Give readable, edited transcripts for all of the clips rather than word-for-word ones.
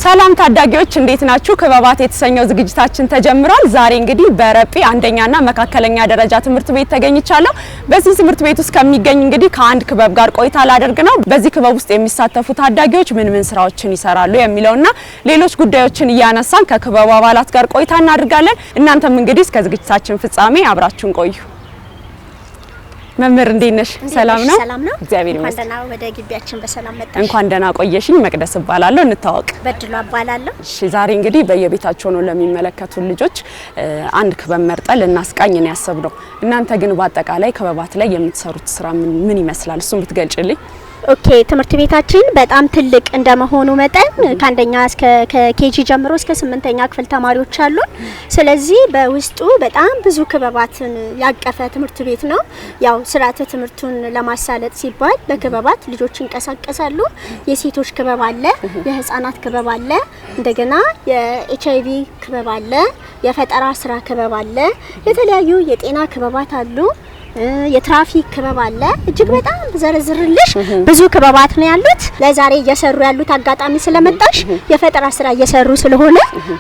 ሰላም ታዳጊዎች እንዴት ናችሁ? ክበባት የተሰኘው ዝግጅታችን ተጀምሯል። ዛሬ እንግዲህ በረጲ አንደኛና መካከለኛ ደረጃ ትምህርት ቤት ተገኝቻለሁ። በዚህ ትምህርት ቤት ውስጥ ከሚገኝ እንግዲህ ከአንድ ክበብ ጋር ቆይታ ላደርግ ነው። በዚህ ክበብ ውስጥ የሚሳተፉ ታዳጊዎች ምን ስራዎችን ይሰራሉ የሚለውና ሌሎች ጉዳዮችን እያነሳን ከክበቡ አባላት ጋር ቆይታ እናደርጋለን። እናንተም እንግዲህ እስከ ዝግጅታችን ፍጻሜ አብራችሁን ቆዩ። መምህር እንዴት ነሽ? ሰላም ነው? እግዚአብሔር ይመስገን። እንኳን ደህና ወደ ግቢያችን በሰላም መጣሽ። እንኳን ደህና ቆየሽኝ። መቅደስ እባላለሁ። እንታወቅ። በድሉ እባላለሁ። እሺ፣ ዛሬ እንግዲህ በየቤታቸው ነው ለሚመለከቱ ልጆች አንድ ክበብ መርጠን ልናስቃኝ ነው ያሰብነው። እናንተ ግን በአጠቃላይ ክበባት ላይ የምትሰሩት ስራ ምን ይመስላል? እሱን ብትገልጭልኝ። ኦኬ፣ ትምህርት ቤታችን በጣም ትልቅ እንደመሆኑ መጠን ከአንደኛ እስከ ኬጂ ጀምሮ እስከ 8ኛ ክፍል ተማሪዎች አሉ። ስለዚህ በውስጡ በጣም ብዙ ክበባትን ያቀፈ ትምህርት ቤት ነው። ያው ስርዓተ ትምህርቱን ለማሳለጥ ሲባል በክበባት ልጆች ይንቀሳቀሳሉ። የሴቶች ክበብ አለ፣ የህፃናት ክበብ አለ፣ እንደገና የኤችአይቪ ክበብ አለ፣ የፈጠራ ስራ ክበብ አለ፣ የተለያዩ የጤና ክበባት አሉ፣ የትራፊክ ክበብ አለ። እጅግ በጣም ዘርዝርልሽ ብዙ ክበባት ነው ያሉት። ለዛሬ እየሰሩ ያሉት አጋጣሚ ስለመጣሽ የፈጠራ ስራ እየሰሩ ስለሆነ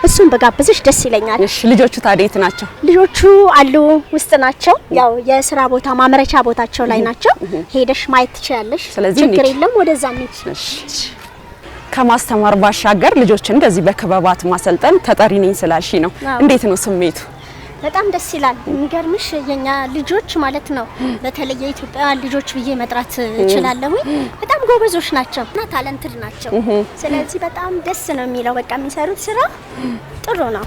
እሱን በጋብዝሽ ደስ ይለኛል። እሺ፣ ልጆቹ ታዲያ የት ናቸው? ልጆቹ አሉ ውስጥ ናቸው። ያው የስራ ቦታ ማምረቻ ቦታቸው ላይ ናቸው። ሄደሽ ማየት ትችያለሽ። ችግር የለም። ወደዛ እንሂድ። እሺ። ከማስተማር ባሻገር ልጆችን እንደዚህ በክበባት ማሰልጠን ተጠሪ ነኝ ስላልሽ ነው። እንዴት ነው ስሜቱ? በጣም ደስ ይላል። የሚገርምሽ የኛ ልጆች ማለት ነው በተለይ የኢትዮጵያ ልጆች ብዬ መጥራት እችላለሁ። በጣም ጎበዞች ናቸው እና ታለንትድ ናቸው። ስለዚህ በጣም ደስ ነው የሚለው። በቃ የሚሰሩት ስራ ጥሩ ነው።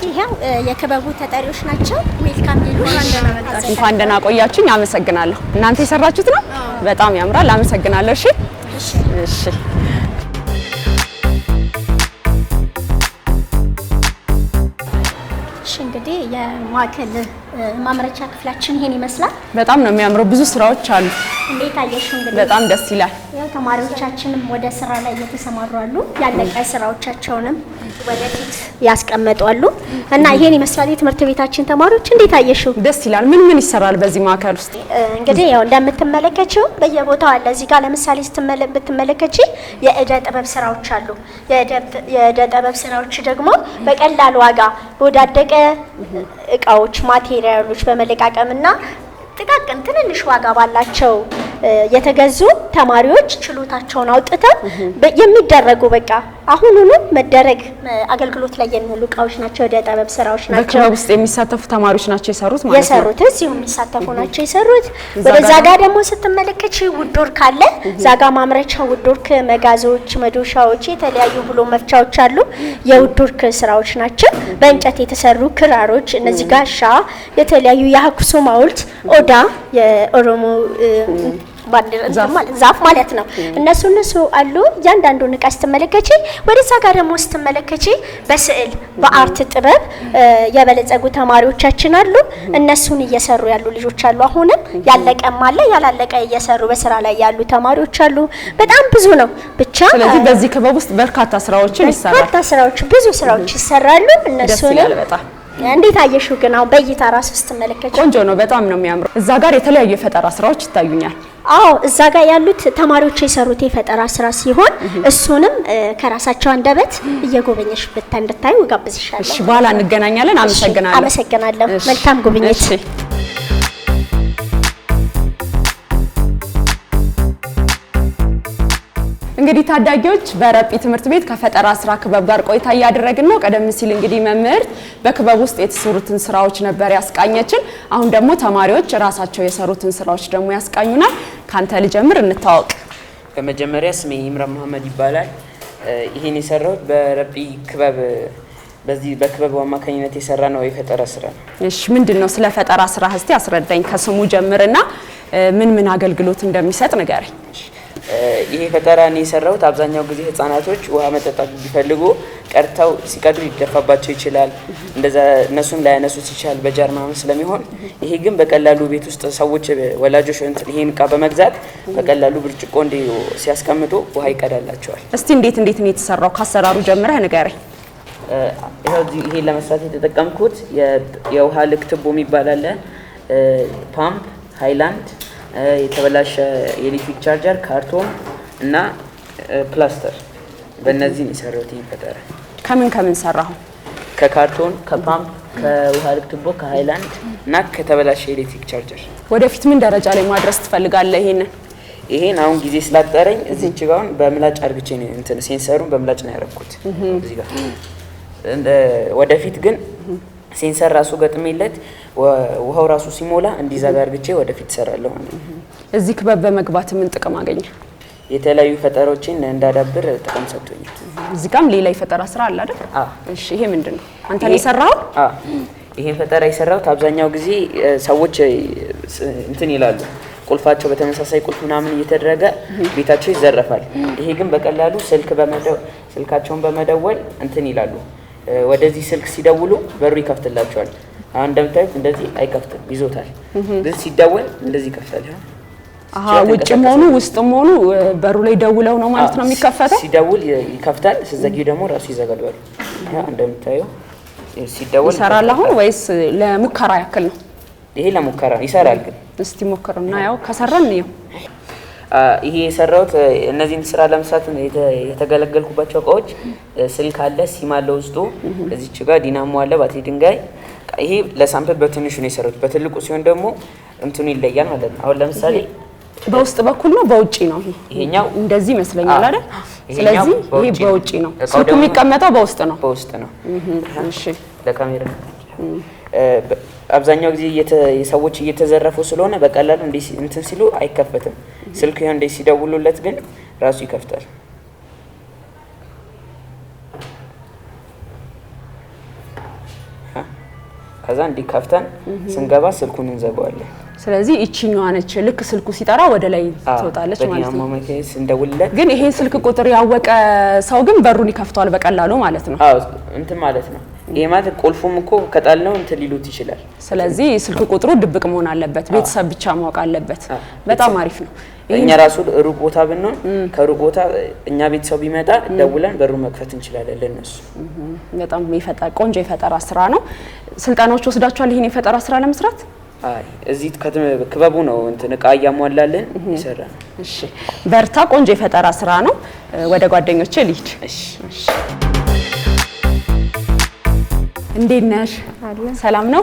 ይሄው የክበቡ ተጠሪዎች ናቸው። ዌልካም ሊሉሽ። እንኳን ደህና ቆያችሁኝ። አመሰግናለሁ። እናንተ የሰራችሁት ነው? በጣም ያምራል። አመሰግናለሁ። እሺ እሺ። እንግዲህ የማዕከል ማምረቻ ክፍላችን ይሄን ይመስላል። በጣም ነው የሚያምረው። ብዙ ስራዎች አሉ። እንዴት አየሽው? እንግዲህ በጣም ደስ ይላል። ያው ተማሪዎቻችንም ወደ ስራ ላይ እየተሰማሩ አሉ። ያለቀ ስራዎቻቸውንም ወደፊት ያስቀመጡ አሉ እና ይሄን ይመስላል የትምህርት ቤታችን ተማሪዎች። እንዴት አየሽው? ደስ ይላል። ምን ይሰራል በዚህ ማዕከል ውስጥ? እንግዲህ ያው እንደምትመለከቺው በየቦታው አለ። እዚህ ጋር ለምሳሌ ብትመለከቺ የእደ ጥበብ ስራዎች አሉ። የእደ ጥበብ ስራዎች ደግሞ በቀላል ዋጋ ወዳደቀ እቃዎች ማቴሪያሎች በመለቃቀምና ጥቃቅን ትንንሽ ዋጋ ባላቸው የተገዙ ተማሪዎች ችሎታቸውን አውጥተው የሚደረጉ በቃ አሁኑኑ መደረግ አገልግሎት ላይ የሚውሉ እቃዎች ናቸው። ወደ ጥበብ ስራዎች ናቸው። በክበብ ውስጥ የሚሳተፉ ተማሪዎች ናቸው የሰሩት ማለት ነው። የሰሩት እዚሁ የሚሳተፉ ናቸው የሰሩት። ወደዛ ጋር ደግሞ ስትመለከቺ ውድወርክ አለ። ዛጋ ማምረቻ ውድወርክ መጋዞች፣ መዶሻዎች፣ የተለያዩ ብሎ መፍቻዎች አሉ። የውድወርክ ስራዎች ናቸው። በእንጨት የተሰሩ ክራሮች፣ እነዚህ ጋሻ፣ የተለያዩ የአክሱም ሐውልት፣ ኦዳ የኦሮሞ ዛፍ ማለት ነው። እነሱ አሉ። እያንዳንዱን እቃ ስትመለከቺ ወደዛ ጋር ደግሞ ስትመለከቺ በስዕል በአርት ጥበብ የበለጸጉ ተማሪዎቻችን አሉ። እነሱን እየሰሩ ያሉ ልጆች አሉ። አሁንም ያለቀም አለ ያላለቀ እየሰሩ በስራ ላይ ያሉ ተማሪዎች አሉ። በጣም ብዙ ነው ብቻ። ስለዚህ በዚህ ክበብ ውስጥ በርካታ ስራዎችን ይሰራሉ። ብዙ ስራዎች ይሰራሉ። እነሱን በጣም እንዴት አየሽው? ግን አሁን በእይታ ራስ ስትመለከቺ ቆንጆ ነው። በጣም ነው የሚያምረው። እዛ ጋር የተለያዩ የፈጠራ ስራዎች ይታዩኛል። አዎ፣ እዛ ጋር ያሉት ተማሪዎች የሰሩት የፈጠራ ስራ ሲሆን እሱንም ከራሳቸው አንደበት እየጎበኘሽ እንድታዩ ጋብዝሻለሁ። እሺ፣ በኋላ እንገናኛለን። አመሰግናለሁ። መልካም ጉብኝት። እንግዲህ ታዳጊዎች በረጲ ትምህርት ቤት ከፈጠራ ስራ ክበብ ጋር ቆይታ እያደረግን ነው። ቀደም ሲል እንግዲህ መምህር በክበብ ውስጥ የተሰሩትን ስራዎች ነበር ያስቃኘችን። አሁን ደግሞ ተማሪዎች ራሳቸው የሰሩትን ስራዎች ደግሞ ያስቃኙናል። ካንተ ልጀምር፣ እንታወቅ። በመጀመሪያ ስሜ ኢምራን መሐመድ ይባላል። ይሄን የሰራሁት በረጲ ክበብ በዚህ በክበቡ አማካኝነት የሰራ ነው የፈጠራ ስራ ነው። እሺ፣ ምንድነው ስለ ፈጠራ ስራ እስቲ አስረዳኝ። ከስሙ ጀምርና ምን አገልግሎት እንደሚሰጥ ንገረኝ። ይሄ ፈጠራ ነው የሰራሁት። አብዛኛው ጊዜ ህፃናቶች ውሃ መጠጣት ቢፈልጉ ቀርተው ሲቀዱ ሊደፋባቸው ይችላል። እንደዛ እነሱም ላያነሱት ይችላል በጃር ምናምን ስለሚሆን፣ ይሄ ግን በቀላሉ ቤት ውስጥ ሰዎች ወላጆች ይሄን እቃ በመግዛት በቀላሉ ብርጭቆ እንደ ሲያስቀምጡ ውሃ ይቀዳላቸዋል። እስቲ እንዴት ነው የተሰራው? ከአሰራሩ ጀምረህ ንገረኝ። ይሄ ለመስራት የተጠቀምኩት የውሃ ልክ ቱቦ የሚባል አለ፣ ፓምፕ ሃይላንድ፣ የተበላሸ የኤሌክትሪክ ቻርጀር፣ ካርቶን እና ፕላስተር በእነዚህ ነው የሰራሁት። ይሄን ፈጠራ ከምን ከምን ሰራሁ? ከካርቶን፣ ከፓምፕ፣ ከውሃ ልክ ቱቦ፣ ከሃይላንድ እና ከተበላሸ ኤሌክትሪክ ቻርጀር። ወደፊት ምን ደረጃ ላይ ማድረስ ትፈልጋለህ? ይሄን አሁን ጊዜ ስላጠረኝ እዚች ጋር በምላጭ አርግቼ ነው እንትን ሴንሰሩን በምላጭ ነው ያደረኩት እዚህ ጋር። ወደፊት ግን ሴንሰር ራሱ ገጥሜለት ውሃው ራሱ ሲሞላ እንዲዘጋ አርግቼ ወደፊት እሰራለሁ ማለት ነው። እዚህ ክበብ በመግባት ምን ጥቅም አገኘ? የተለያዩ ፈጠራዎችን እንዳዳብር ጥቅም ሰጥቶኛል። እዚህ ጋርም ሌላ የፈጠራ ስራ አለ አይደል? እሺ፣ ይሄ ምንድነው? አንተ ነው የሰራው? ይሄን ፈጠራ የሰራሁት አብዛኛው ጊዜ ሰዎች እንትን ይላሉ፣ ቁልፋቸው በተመሳሳይ ቁልፍ ምናምን እየተደረገ ቤታቸው ይዘረፋል። ይሄ ግን በቀላሉ ስልካቸውን በመደወል እንትን ይላሉ። ወደዚህ ስልክ ሲደውሉ በሩ ይከፍትላቸዋል። አሁን እንደምታዩት እንደዚህ አይከፍትም፣ ይዞታል። ግን ሲደወል እንደዚህ ይከፍታል። ውጭም ሆኑ ውስጥም ሆኑ በሩ ላይ ደውለው ነው ማለት ነው የሚከፈተው። ሲደውል ይከፍታል፣ ሲዘጊው ደግሞ ራሱ ይዘጋል በሩ። እንደምታዩ ሲደውል ይሰራል። አሁን ወይስ ለሙከራ ያክል ነው? ይሄ ለሙከራ ይሰራል። ግን እስቲ ሞክርና ያው ከሰራን ነው። ይሄ የሰራሁት እነዚህን ስራ ለመስራት የተገለገልኩባቸው እቃዎች ስልክ አለ፣ ሲም አለ ውስጡ። እዚች ጋር ዲናሞ አለ፣ ባትሪ ድንጋይ። ይሄ ለሳምፕል በትንሹ ነው የሰራሁት። በትልቁ ሲሆን ደግሞ እንትኑ ይለያል ማለት ነው። አሁን ለምሳሌ በውስጥ በኩል ነው በውጪ ነው? ይሄኛው እንደዚህ ይመስለኛል አይደል? ስለዚህ ይሄ በውጪ ነው፣ ስልኩ የሚቀመጠው በውስጥ ነው። በውስጥ ነው። እሺ፣ ለካሜራ አብዛኛው ጊዜ ሰዎች እየተዘረፉ ስለሆነ በቀላሉ እንትን ሲሉ አይከፈትም። ስልክ ይሄን እንደ ሲደውሉለት ግን ራሱ ይከፍታል። ከዛ እንዲከፍተን ስንገባ ስልኩን እንዘጋዋለን። ስለዚህ እቺኛዋ ነች ልክ ስልኩ ሲጠራ ወደ ላይ ትወጣለች ማለት ነው። እንደውልለት ግን ይሄ ስልክ ቁጥር ያወቀ ሰው ግን በሩን ይከፍተዋል በቀላሉ ማለት ነው። እንትን ማለት ነው። ይሄ ማለት ቁልፉም እኮ ከጣልነው እንትን ሊሉት ይችላል። ስለዚህ ስልክ ቁጥሩ ድብቅ መሆን አለበት፣ ቤተሰብ ብቻ ማወቅ አለበት። በጣም አሪፍ ነው። እኛ ራሱ ሩቅ ቦታ ብንሆን ከሩቅ ቦታ እኛ ቤተሰብ ቢመጣ ደውለን በሩ መክፈት እንችላለን ለነሱ። በጣም ቆንጆ የፈጠራ ስራ ነው። ስልጣኖች ወስዳችኋል ይሄን የፈጠራ ስራ ለመስራት? እዚህ ክበቡ ነው እንትን እቃ እያሟላልን ይሰራል። እሺ፣ በርታ። ቆንጆ የፈጠራ ስራ ነው። ወደ ጓደኞቼ ልሂድ። እሺ። እንዴት ነሽ? ሰላም ነው?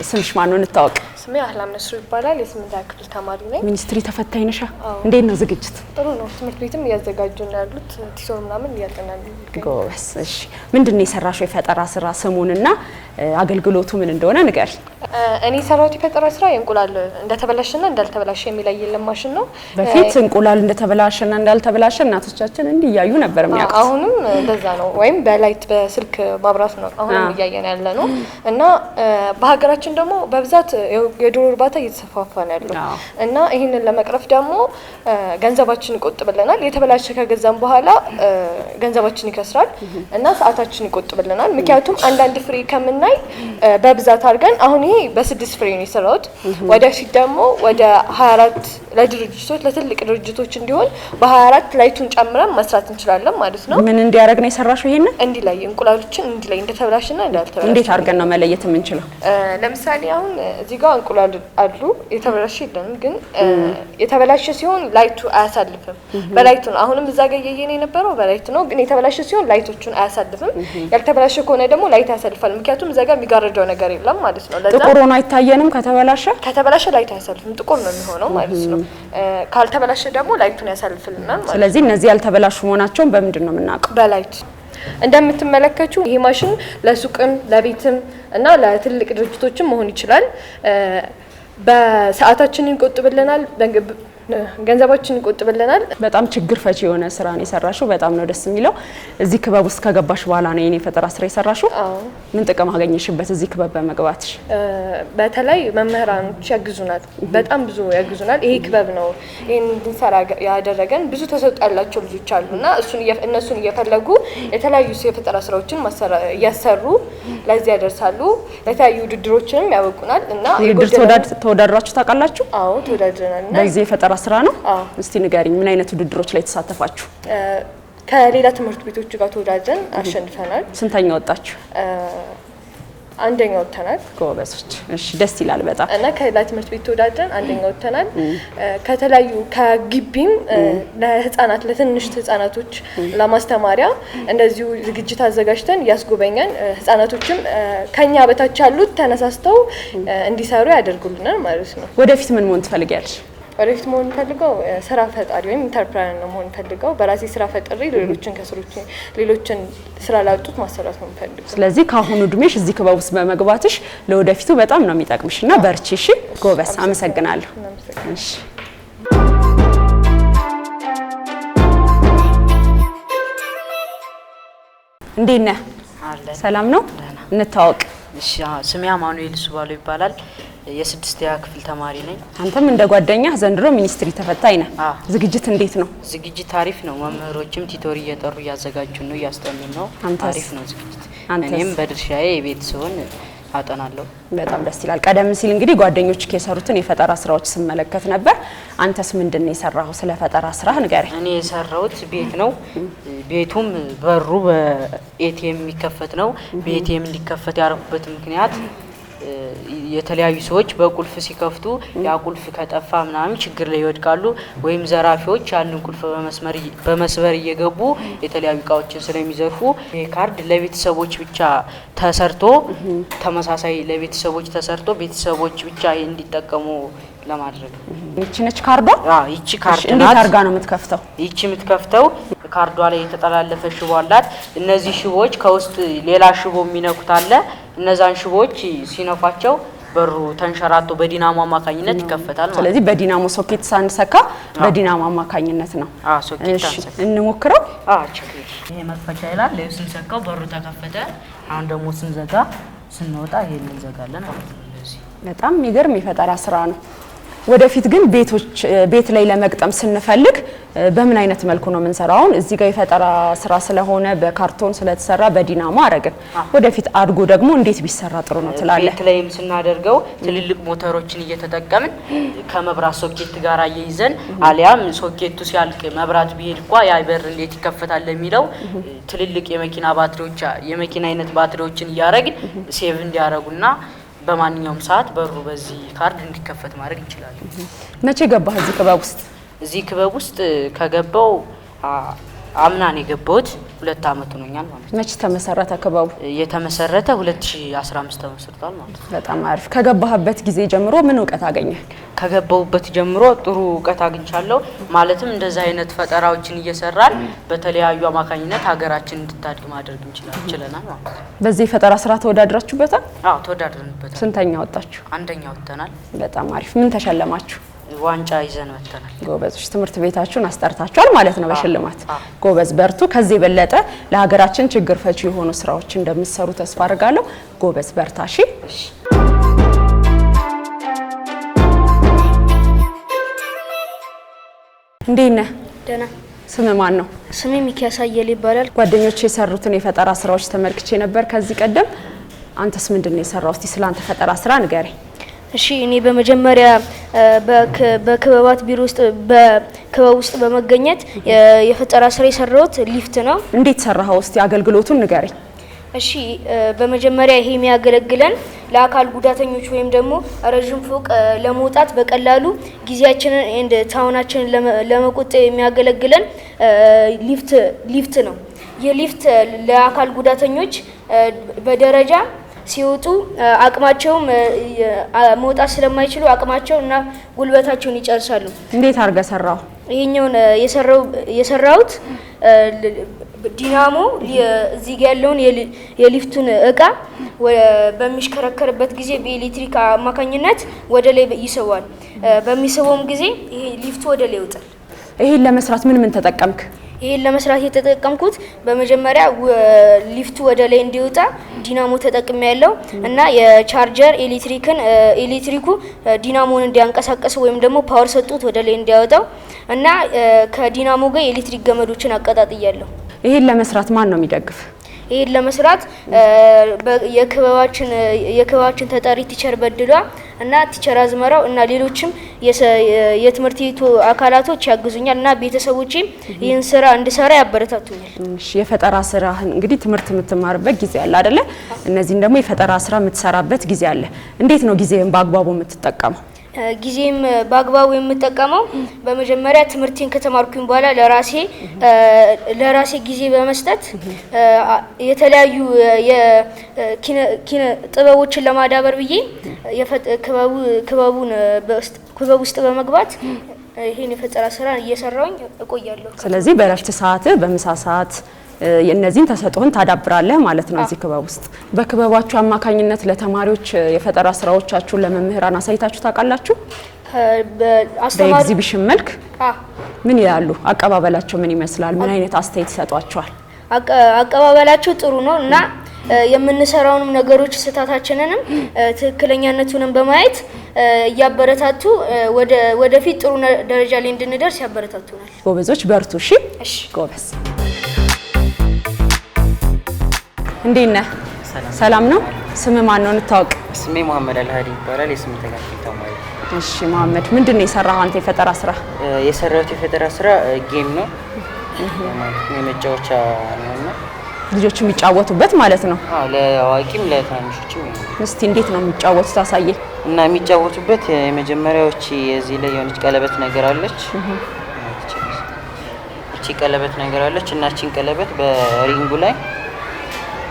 ስምሽ ማን ነው? እንታወቅ። ስሜ አህላም ነስሩ ይባላል። የ8ኛ ክፍል ተማሪ ነኝ። ሚኒስትሪ ተፈታኝ ነሽ? እንዴት ነው ዝግጅት? ጥሩ ነው። ትምህርት ቤትም እያዘጋጁ ነው ያሉት። ቲቶር ምናምን እያጠናሉ። ጎበስ። እሺ፣ ምንድነው የሰራሽው የፈጠራ ስራ? ስሙንና አገልግሎቱ ምን እንደሆነ ንገሪ። እኔ የሰራሁት የፈጠራ ስራ የእንቁላል እንደተበላሸና እንዳልተበላሸ የሚለይልን ማሽን ነው። በፊት እንቁላል እንደተበላሸና እንዳልተበላሸ እናቶቻችን እንዲህ እያዩ ነበር የሚያውቁት። አሁንም እንደዛ ነው፣ ወይም በላይት በስልክ ማብራት ነው አሁንም እያየን ያለ ነው። እና በሀገራችን ደግሞ በብዛት የዶሮ እርባታ እየተስፋፋ ነው ያለው እና ይህንን ለመቅረፍ ደግሞ ገንዘባችን ይቆጥብልናል። የተበላሸ ከገዛም በኋላ ገንዘባችን ይከስራል እና ሰዓታችን ይቆጥብልናል። ምክንያቱም አንዳንድ ፍሬ ከምናይ በብዛት አድርገን አሁን ይሄ በ6 ፍሬ ነው የሰራሁት። ወደፊት ደግሞ ወደ 24 ለድርጅቶች ለትልቅ ድርጅቶች እንዲሆን በ24 ላይቱን ጨምረን መስራት እንችላለን ማለት ነው። ምን እንዲያደርግ ነው የሰራሽው? ይሄንን እንዲለይ እንቁላሎችን እንዲለይ እንደተበላሽና እንዳልተበላሽ። እንዴት አድርገን ነው መለየት የምንችለው? ለምሳሌ አሁን እዚህ ጋር እንቁላል አሉ፣ የተበላሸ የለንም። ግን የተበላሸ ሲሆን ላይቱ አያሳልፍም። በላይቱ ነው አሁንም እዛ ጋር እያየን የነበረው በላይቱ ነው። ግን የተበላሸ ሲሆን ላይቶቹን አያሳልፍም። ያልተበላሸ ከሆነ ደግሞ ላይት ያሳልፋል። ምክንያቱም እዛ ጋር የሚጋርደው ነገር የለም ማለት ነው። ለዛ ጥቁር ሆኖ አይታየንም። ከተበላሸ ላይት አያሳልፍም፣ ጥቁር ነው የሚሆነው ማለት ነው። ካልተበላሸ ደግሞ ላይቱን ያሳልፍልናል ማለት ነው። ስለዚህ እነዚህ ያልተበላሹ መሆናቸውን በምንድን ነው የምናውቀው? በላይት እንደምትመለከቱ ይሄ ማሽን ለሱቅም ለቤትም እና ለትልቅ ድርጅቶችም መሆን ይችላል። በሰዓታችንን ይቆጥብልናል፣ ገንዘባችን ይቆጥብልናል። በጣም ችግር ፈቺ የሆነ ስራ ነው የሰራሽው። በጣም ነው ደስ የሚለው። እዚህ ክበብ ውስጥ ከገባሽ በኋላ ነው የኔ ፈጠራ ስራ የሰራሽው? ምን ጥቅም አገኘሽበት እዚህ ክበብ በመግባትሽ? በተለይ መምህራኖች ያግዙናል፣ በጣም ብዙ ያግዙናል። ይሄ ክበብ ነው ይሄን እንድንሰራ ያደረገን። ብዙ ተሰጥኦ ያላቸው ልጆች አሉና እነሱን እየፈለጉ የተለያዩ የፈጠራ ስራዎችን እያሰሩ ለዚህ ያደርሳሉ። የተለያዩ ውድድሮችንም ያበቁናል እና ተወዳድራችሁ ታውቃላችሁ? አዎ ተወዳድረናል። በዚህ የፈጠራ ስራ ነው። እስቲ ንገሪኝ፣ ምን አይነት ውድድሮች ላይ ተሳተፋችሁ? ከሌላ ትምህርት ቤቶች ጋር ተወዳድረን አሸንፈናል። ስንተኛ ወጣችሁ? አንደኛ ወጥተናል። ጎበዞች። እሺ ደስ ይላል በጣም እና ከሌላ ትምህርት ቤት ተወዳድረን አንደኛ ወጥተናል። ከተለያዩ ከግቢም ለህፃናት ለትንሽ ህፃናቶች ለማስተማሪያ እንደዚሁ ዝግጅት አዘጋጅተን ያስጎበኛን ህፃናቶችም ከኛ በታች ያሉት ተነሳስተው እንዲሰሩ ያደርጉልናል ማለት ነው። ወደፊት ምን መሆን ትፈልጊያለሽ? ወደፊት መሆን ፈልገው ስራ ፈጣሪ ወይም ኢንተርፕረነር ነው መሆን ፈልገው። በራሴ ስራ ፈጥሬ ሌሎችን ስራ ላጡት ማሰራት ነው ፈልገው። ስለዚህ ካሁኑ እድሜሽ እዚህ ክበብ ውስጥ በመግባትሽ ለወደፊቱ በጣም ነው የሚጠቅምሽና በርቺ። እሺ ጎበስ። አመሰግናለሁ። እሺ እንዴት ነህ? ሰላም ነው? እንታወቅ። እሺ ስሜ አማኑኤል ሱባሎ ይባላል። የስድስተኛ ክፍል ተማሪ ነኝ። አንተም እንደ ጓደኛ ዘንድሮ ሚኒስትሪ ተፈታኝ ነህ። ዝግጅት እንዴት ነው? ዝግጅት አሪፍ ነው። መምህሮችም ቲቶሪ እየጠሩ እያዘጋጁን ነው፣ እያስተምሩን ነው። አሪፍ ነው ዝግጅት። እኔም በድርሻዬ የቤት ስሆን አጠናለሁ። በጣም ደስ ይላል። ቀደም ሲል እንግዲህ ጓደኞች የሰሩትን የፈጠራ ስራዎች ስመለከት ነበር። አንተስ ምንድነው የሰራው? ስለ ፈጠራ ስራ ንገረኝ። እኔ የሰራሁት ቤት ነው። ቤቱም በሩ በኤቲኤም የሚከፈት ነው። በኤቲኤም እንዲከፈት ያደረኩበት ምክንያት የተለያዩ ሰዎች በቁልፍ ሲከፍቱ ያ ቁልፍ ከጠፋ ምናምን ችግር ላይ ይወድቃሉ፣ ወይም ዘራፊዎች ያንን ቁልፍ በመስበር እየገቡ የተለያዩ እቃዎችን ስለሚዘርፉ ይሄ ካርድ ለቤተሰቦች ብቻ ተሰርቶ ተመሳሳይ ለቤተሰቦች ተሰርቶ ቤተሰቦች ብቻ እንዲጠቀሙ ለማድረግ ነው። ይቺ ነች ካርዷ? ይቺ ካርድ ናት። እንዴት አድርጋ ነው የምትከፍተው? ይቺ የምትከፍተው ካርዷ ላይ የተጠላለፈ ሽቦ አላት። እነዚህ ሽቦዎች ከውስጥ ሌላ ሽቦ የሚነኩት አለ። እነዛን ሽቦዎች ሲነኳቸው በሩ ተንሸራቶ በዲናሞ አማካኝነት ይከፈታል ማለት። ስለዚህ በዲናሞ ሶኬት ሳንሰካ በዲናሞ አማካኝነት ነው። ሶኬት ሳንሰካ እንሞክረው። ይሄ መክፈቻ ይላል። ለዩ ስንሰካው በሩ ተከፈተ። አሁን ደግሞ ስንዘጋ ስንወጣ ይሄን እንዘጋለን ማለት ነው። ለዚህ በጣም የሚገርም የፈጠራ ስራ ነው። ወደፊት ግን ቤት ላይ ለመግጠም ስንፈልግ በምን አይነት መልኩ ነው የምንሰራው? አሁን እዚህ ጋር የፈጠራ ስራ ስለሆነ በካርቶን ስለተሰራ በዲናሞ አረግን። ወደፊት አድጎ ደግሞ እንዴት ቢሰራ ጥሩ ነው ትላለህ? ቤት ላይም ስናደርገው ትልልቅ ሞተሮችን እየተጠቀምን ከመብራት ሶኬት ጋር አያይዘን አሊያም ሶኬቱ ሲያልቅ መብራት ቢሄድ እንኳን ያ በር እንዴት ይከፈታል ለሚለው ትልልቅ የመኪና አይነት ባትሪዎችን እያረግን ሴቭ እንዲያረጉና በማንኛውም ሰዓት በሩ በዚህ ካርድ እንዲከፈት ማድረግ እንችላለን። መቼ ገባህ እዚህ ክበብ ውስጥ? እዚህ ክበብ ውስጥ ከገባው አምናን የገባሁት 2 አመት ሆኖኛል ማለት ነው። መቼ ተመሰረተ ክበቡ? የተመሰረተ 2015 ተመስርቷል ማለት ነው። በጣም አሪፍ። ከገባህበት ጊዜ ጀምሮ ምን እውቀት አገኘህ? ከገባሁበት ጀምሮ ጥሩ እውቀት አግኝቻለሁ። ማለትም እንደዛ አይነት ፈጠራዎችን እየሰራን በተለያዩ አማካኝነት ሀገራችን እንድታድግ ማድረግ እንችላለን ማለት ነው። በዚህ ፈጠራ ስራ ተወዳድራችሁበታል? አዎ ተወዳድረንበታል። ስንተኛ ወጣችሁ? አንደኛ ወጥተናል። በጣም አሪፍ። ምን ተሸለማችሁ? ዋንጫ ይዘን ወጥተናል። ጎበዞች። ትምህርት ቤታችሁን አስጠርታችኋል ማለት ነው በሽልማት። ጎበዝ በርቱ። ከዚህ የበለጠ ለሀገራችን ችግር ፈቺ የሆኑ ስራዎች እንደምትሰሩ ተስፋ አድርጋለሁ። ጎበዝ በርታ። እሺ እንዴት ነህ? ደህና። ስም ማን ነው? ስሜ ሚኪያስ አየለ ይባላል። ጓደኞች የሰሩትን የፈጠራ ስራዎች ተመልክቼ ነበር ከዚህ ቀደም። አንተስ ምንድነው የሰራው? እስቲ ስላንተ ፈጠራ ስራ ንገረኝ። እሺ እኔ በመጀመሪያ በክበባት ቢሮ ውስጥ በክበብ ውስጥ በመገኘት የፈጠራ ስራ የሰራሁት ሊፍት ነው። እንዴት ሰራኸው? እስቲ አገልግሎቱን ንገረኝ። እሺ በመጀመሪያ ይሄ የሚያገለግለን ለአካል ጉዳተኞች ወይም ደግሞ ረጅም ፎቅ ለመውጣት በቀላሉ ጊዜያችንን እንደ ታውናችንን ለመቆጠብ የሚያገለግለን ሊፍት ነው። የሊፍት ለአካል ጉዳተኞች በደረጃ ሲወጡ አቅማቸው መውጣት ስለማይችሉ አቅማቸው እና ጉልበታቸውን ይጨርሳሉ። እንዴት አርገ ሰራው? ይሄኛውን የሰራውት ዲናሞ እዚህ ጋር ያለውን የሊፍቱን እቃ በሚሽከረከርበት ጊዜ በኤሌክትሪክ አማካኝነት ወደ ላይ ይስባል። በሚስበውም ጊዜ ይሄ ሊፍቱ ወደ ላይ ይወጣል። ይሄን ለመስራት ምን ተጠቀምክ? ይሄን ለመስራት የተጠቀምኩት በመጀመሪያ ሊፍቱ ወደ ላይ እንዲወጣ ዲናሞ ተጠቅሜ ያለው እና የቻርጀር ኤሌክትሪኩ ዲናሞን እንዲያንቀሳቀስ ወይም ደግሞ ፓወር ሰጡት ወደ ላይ እንዲያወጣው እና ከዲናሞ ጋር የኤሌክትሪክ ገመዶችን አቀጣጥያለሁ። ይሄን ለመስራት ማን ነው የሚደግፍ? ይሄን ለመስራት የክበባችን ተጠሪ ቲቸር በድሏ እና ቲቸር አዝመራው እና ሌሎችም የትምህርት ቤቱ አካላቶች ያግዙኛል እና ቤተሰቦቼም ይህን ስራ እንድሰራ ያበረታቱኛል። እሺ የፈጠራ ስራ እንግዲህ ትምህርት የምትማርበት ጊዜ አለ አይደለ? እነዚህን ደግሞ የፈጠራ ስራ የምትሰራበት ጊዜ አለ። እንዴት ነው ጊዜን በአግባቡ የምትጠቀመው? ጊዜም በአግባቡ የምጠቀመው በመጀመሪያ ትምህርቴን ከተማርኩኝ በኋላ ለራሴ ጊዜ በመስጠት የተለያዩ የኪነ ጥበቦችን ለማዳበር ብዬ ክበብ ውስጥ በመግባት ይሄን የፈጠራ ስራ እየሰራሁኝ እቆያለሁ። ስለዚህ በእረፍት ሰዓት በምሳ ሰዓት የነዚህን ተሰጥኦን ታዳብራለህ ማለት ነው። እዚህ ክበብ ውስጥ በክበባችሁ አማካኝነት ለተማሪዎች የፈጠራ ስራዎቻችሁን ለመምህራን አሳይታችሁ ታውቃላችሁ? በኤግዚቢሽን መልክ ምን ይላሉ? አቀባበላቸው ምን ይመስላል? ምን አይነት አስተያየት ይሰጧቸዋል? አቀባበላቸው ጥሩ ነው እና የምንሰራውንም ነገሮች ስህተታችንንም ትክክለኛነቱንም በማየት እያበረታቱ ወደፊት ጥሩ ደረጃ ላይ እንድንደርስ ያበረታቱናል። ጎበዞች በርቱ። እሺ ጎበዝ። እንዴት ነህ? ሰላም ነው። ስም ማን ነው እንታወቅ? ስሜ መሐመድ አልሃዲ ይባላል። የስምንተኛ ክፍል ተማሪ። እሺ መሐመድ፣ ምንድነው የሰራው አንተ የፈጠራ ስራ? የሰራሁት የፈጠራ ስራ ጌም ነው ማለት ነው። የመጫወቻ ነውና ልጆች የሚጫወቱበት ማለት ነው። ለአዋቂም ለትናንሾችም። እስቲ እንዴት ነው የሚጫወቱት አሳየኝ። እና የሚጫወቱበት የመጀመሪያዎች እዚህ ላይ የሆነች ቀለበት ነገር አለች። እቺ ቀለበት ነገር አለች እና እቺን ቀለበት በሪንጉ ላይ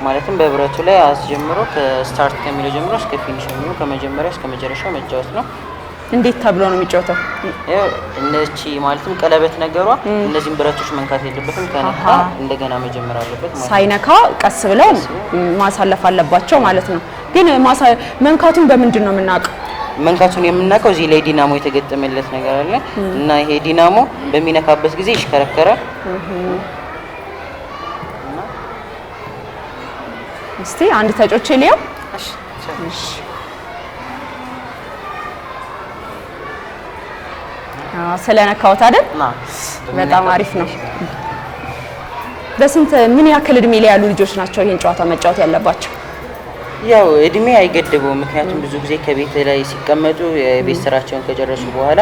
ማለትም በብረቱ ላይ አስጀምሮ ከስታርት ከሚለው ጀምሮ እስከ ፊኒሽንግ ከመጀመሪያ እስከ መጨረሻው መጫወት ነው። እንዴት ተብሎ ነው የሚጫወተው? እነቺ ማለትም ቀለበት ነገሯ እነዚህን ብረቶች መንካት የለበትም። ከነካ እንደገና መጀመር አለበት ማለት ነው። ሳይነካ ቀስ ብለው ማሳለፍ አለባቸው ማለት ነው። ግን መንካቱን በምንድን ነው የምናውቀው? መንካቱን የምናውቀው እዚህ ላይ ዲናሞ የተገጠመለት ነገር አለ እና ይሄ ዲናሞ በሚነካበት ጊዜ ይሽከረከራል። እስቲ አንድ ተጮቼ ሊያው። እሺ ስለነካውት አይደል? በጣም አሪፍ ነው። በስንት ምን ያክል እድሜ ላይ ያሉ ልጆች ናቸው ይሄን ጨዋታ መጫወት ያለባቸው? ያው እድሜ አይገድበውም። ምክንያቱም ብዙ ጊዜ ከቤት ላይ ሲቀመጡ የቤት ስራቸውን ከጨረሱ በኋላ